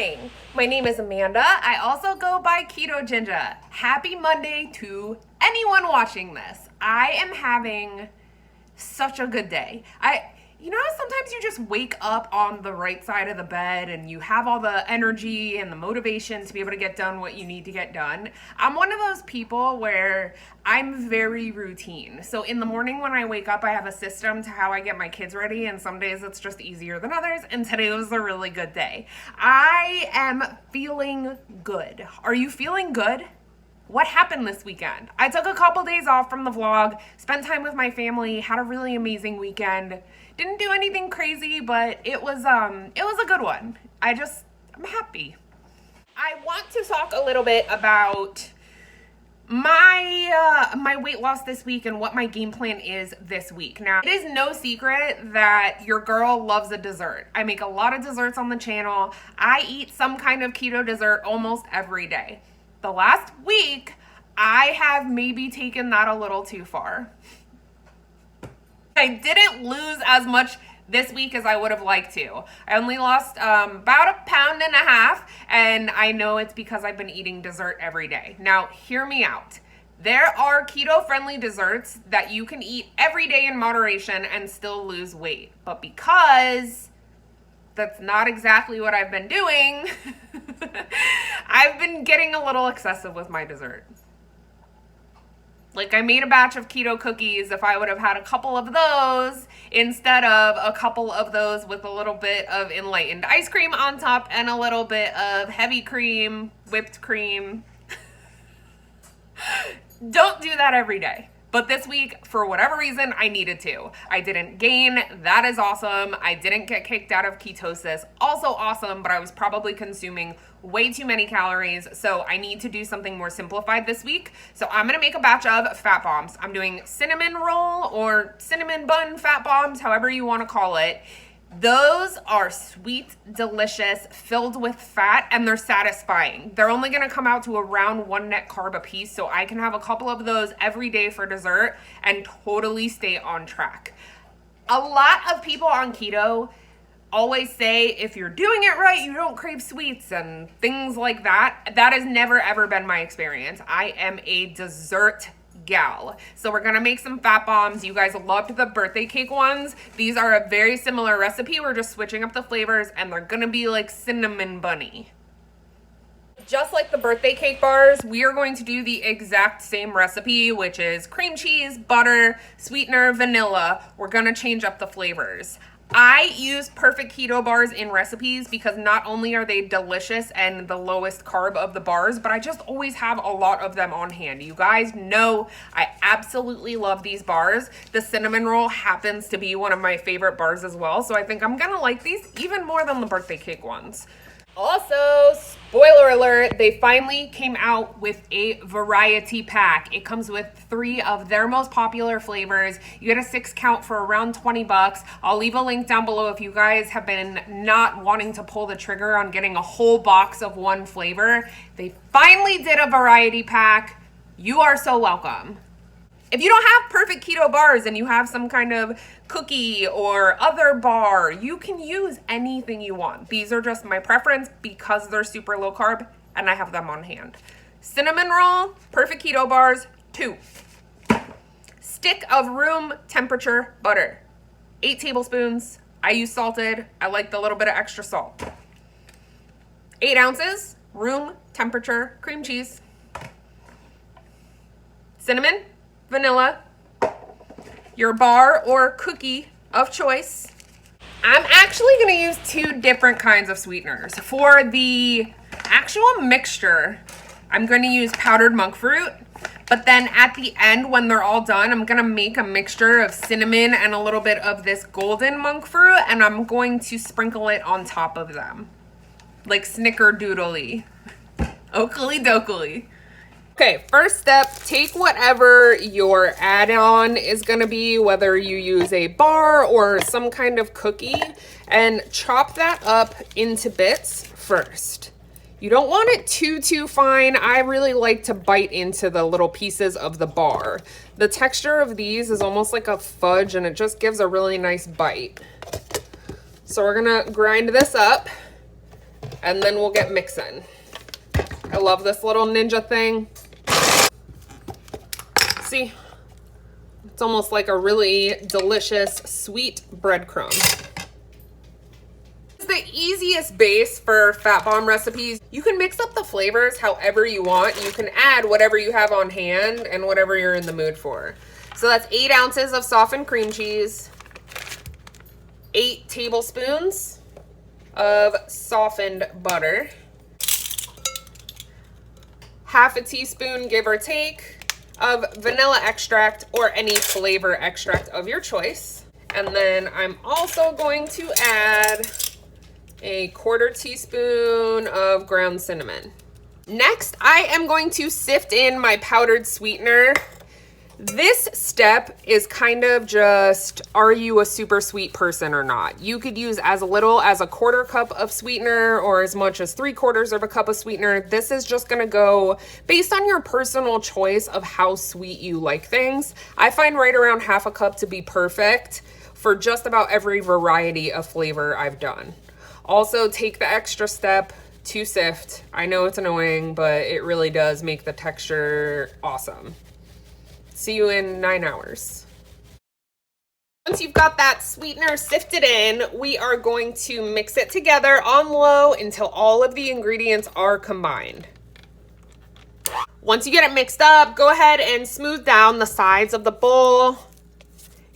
morning. My name is Amanda. I also go by Ketoginja. Happy Monday to anyone watching this. I am having such a good day. Sometimes you just wake up on the right side of the bed and you have all the energy and the motivation to be able to get done what you need to get done. I'm one of those people where I'm very routine. So in the morning when I wake up, I have a system to how I get my kids ready, and some days it's just easier than others, and today was a really good day. I am feeling good. Are you feeling good? What happened this weekend? I took a couple days off from the vlog, spent time with my family, had a really amazing weekend. Didn't do anything crazy, but it was a good one. I'm happy. I want to talk a little bit about my weight loss this week and what my game plan is this week. Now, it is no secret that your girl loves a dessert. I make a lot of desserts on the channel. I eat some kind of keto dessert almost every day. The last week, I have maybe taken that a little too far. I didn't lose as much this week as I would have liked to. I only lost about 1.5 pounds, and I know it's because I've been eating dessert every day. Now, hear me out. There are keto-friendly desserts that you can eat every day in moderation and still lose weight. But because that's not exactly what I've been doing, I've been getting a little excessive with my dessert. Like, I made a batch of keto cookies. If I would have had a couple of those instead of a couple of those with a little bit of enlightened ice cream on top and a little bit of heavy cream, whipped cream. Don't do that every day. But this week, for whatever reason, I needed to. I didn't gain. That is awesome. I didn't get kicked out of ketosis. Also awesome, but I was probably consuming way too many calories. So I need to do something more simplified this week. So I'm going to make a batch of fat bombs. I'm doing cinnamon roll or cinnamon bun fat bombs, however you want to call it. Those are sweet, delicious, filled with fat, and they're satisfying. They're only going to come out to around 1 net carb a piece, so I can have a couple of those every day for dessert and totally stay on track. A lot of people on keto always say if you're doing it right, you don't crave sweets and things like that. That has never ever been my experience. I am a dessert gal. So we're gonna make some fat bombs. You guys loved the birthday cake ones. These are a very similar recipe. We're just switching up the flavors, and they're gonna be like cinnamon bunny. Just like the birthday cake bars, we are going to do the exact same recipe, which is cream cheese, butter, sweetener, vanilla. We're gonna change up the flavors. I use Perfect Keto bars in recipes because not only are they delicious and the lowest carb of the bars, but I just always have a lot of them on hand. You guys know I absolutely love these bars. The cinnamon roll happens to be one of my favorite bars as well, so I think I'm gonna like these even more than the birthday cake ones. Also, spoiler alert, they finally came out with a variety pack. It comes with 3 of their most popular flavors. You get a 6 count for around 20 bucks. I'll leave a link down below if you guys have been not wanting to pull the trigger on getting a whole box of one flavor. They finally did a variety pack. You are so welcome. If you don't have Perfect Keto bars and you have some kind of cookie or other bar, you can use anything you want. These are just my preference because they're super low carb and I have them on hand. Cinnamon roll, Perfect Keto bars, 2. Stick of room temperature butter, 8 tablespoons. I use salted. I like the little bit of extra salt. 8 ounces, room temperature cream cheese. Cinnamon, vanilla, your bar or cookie of choice. I'm actually going to use 2 different kinds of sweeteners. For the actual mixture, I'm going to use powdered monk fruit, but then at the end when they're all done, I'm going to make a mixture of cinnamon and a little bit of this golden monk fruit, and I'm going to sprinkle it on top of them. Like snickerdoodly. Oakley dokley. Okay, first step, take whatever your add-on is gonna be, whether you use a bar or some kind of cookie, and chop that up into bits first. You don't want it too fine. I really like to bite into the little pieces of the bar. The texture of these is almost like a fudge, and it just gives a really nice bite. So we're gonna grind this up. And then we'll get mixing. I love this little ninja thing. See? It's almost like a really delicious sweet breadcrumb. It's the easiest base for fat bomb recipes. You can mix up the flavors however you want. You can add whatever you have on hand and whatever you're in the mood for. So that's 8 ounces of softened cream cheese, 8 tablespoons of softened butter, half a teaspoon, give or take, of vanilla extract or any flavor extract of your choice. And then I'm also going to add a 1/4 teaspoon of ground cinnamon. Next, I am going to sift in my powdered sweetener. This step is kind of just, are you a super sweet person or not? You could use as little as a 1/4 cup of sweetener or as much as 3/4 of a cup of sweetener. This is just gonna go based on your personal choice of how sweet you like things. I find right around 1/2 cup to be perfect for just about every variety of flavor I've done. Also, take the extra step to sift. I know it's annoying, but it really does make the texture awesome. See you in 9 hours. Once you've got that sweetener sifted in, we are going to mix it together on low until all of the ingredients are combined. Once you get it mixed up, go ahead and smooth down the sides of the bowl.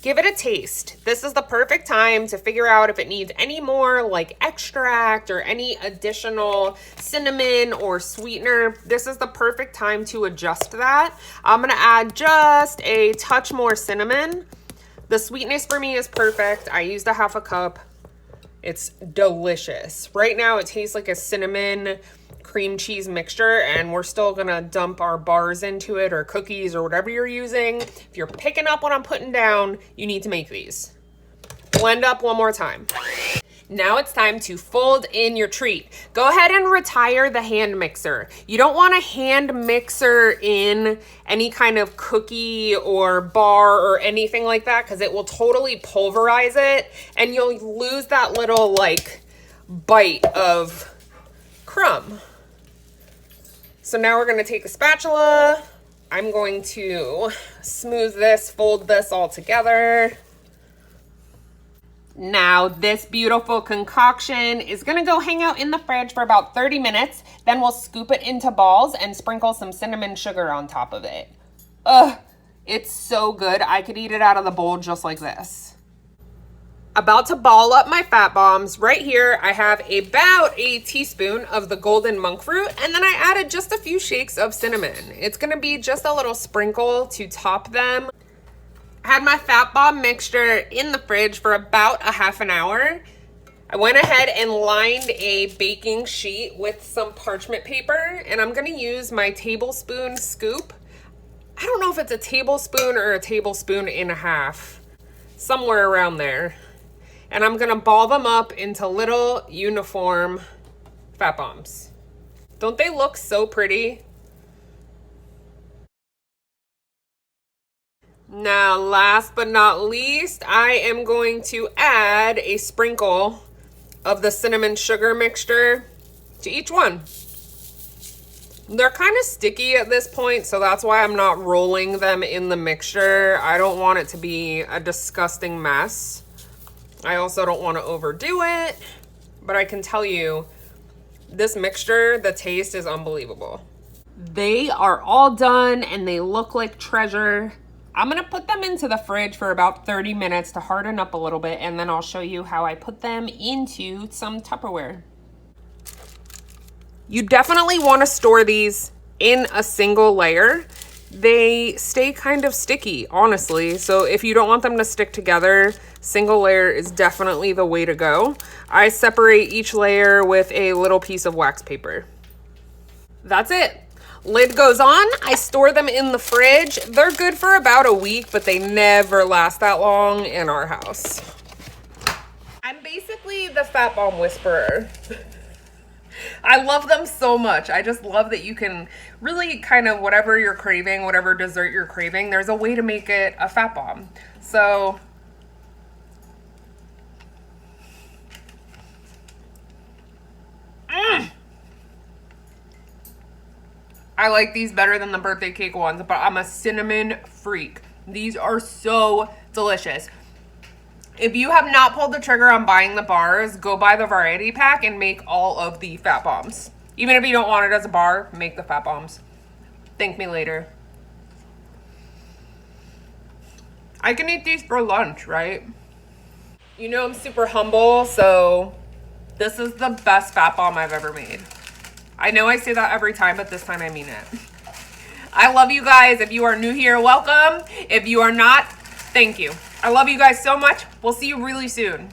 Give it a taste. This is the perfect time to figure out if it needs any more like extract or any additional cinnamon or sweetener. This is the perfect time to adjust that. I'm gonna add just a touch more cinnamon. The sweetness for me is perfect. I used a 1/2 cup. It's delicious. Right now it tastes like a cinnamon cream cheese mixture, and we're still gonna dump our bars into it or cookies or whatever you're using. If you're picking up what I'm putting down, you need to make these. Blend up one more time. Now it's time to fold in your treat. Go ahead and retire the hand mixer. You don't want a hand mixer in any kind of cookie or bar or anything like that because it will totally pulverize it and you'll lose that little like bite of crumb. So now we're gonna take a spatula. I'm going to smooth this, fold this all together. Now this beautiful concoction is gonna go hang out in the fridge for about 30 minutes. Then we'll scoop it into balls and sprinkle some cinnamon sugar on top of it. Ugh, it's so good. I could eat it out of the bowl just like this. About to ball up my fat bombs. Right here, I have about a teaspoon of the golden monk fruit, and then I added just a few shakes of cinnamon. It's gonna be just a little sprinkle to top them. I had my fat bomb mixture in the fridge for about a 1/2 hour. I went ahead and lined a baking sheet with some parchment paper, and I'm gonna use my tablespoon scoop. I don't know if it's a tablespoon or a tablespoon and a half, somewhere around there. And I'm gonna ball them up into little uniform fat bombs. Don't they look so pretty? Now, last but not least, I am going to add a sprinkle of the cinnamon sugar mixture to each one. They're kind of sticky at this point, so that's why I'm not rolling them in the mixture. I don't want it to be a disgusting mess. I also don't want to overdo it, but I can tell you, this mixture, the taste is unbelievable. They are all done and they look like treasure. I'm gonna put them into the fridge for about 30 minutes to harden up a little bit, and then I'll show you how I put them into some Tupperware. You definitely want to store these in a single layer. They stay kind of sticky, honestly. So if you don't want them to stick together, single layer is definitely the way to go. I separate each layer with a little piece of wax paper. That's it. Lid goes on. I store them in the fridge. They're good for about a week, but they never last that long in our house. I'm basically the fat bomb whisperer. I love them so much. I just love that you can really kind of whatever you're craving, whatever dessert you're craving, there's a way to make it a fat bomb. So I like these better than the birthday cake ones, but I'm a cinnamon freak. These are so delicious. If you have not pulled the trigger on buying the bars, go buy the variety pack and make all of the fat bombs. Even if you don't want it as a bar, make the fat bombs. Thank me later. I can eat these for lunch, right? You know I'm super humble, so this is the best fat bomb I've ever made. I know I say that every time, but this time I mean it. I love you guys. If you are new here, welcome. If you are not, thank you. I love you guys so much. We'll see you really soon.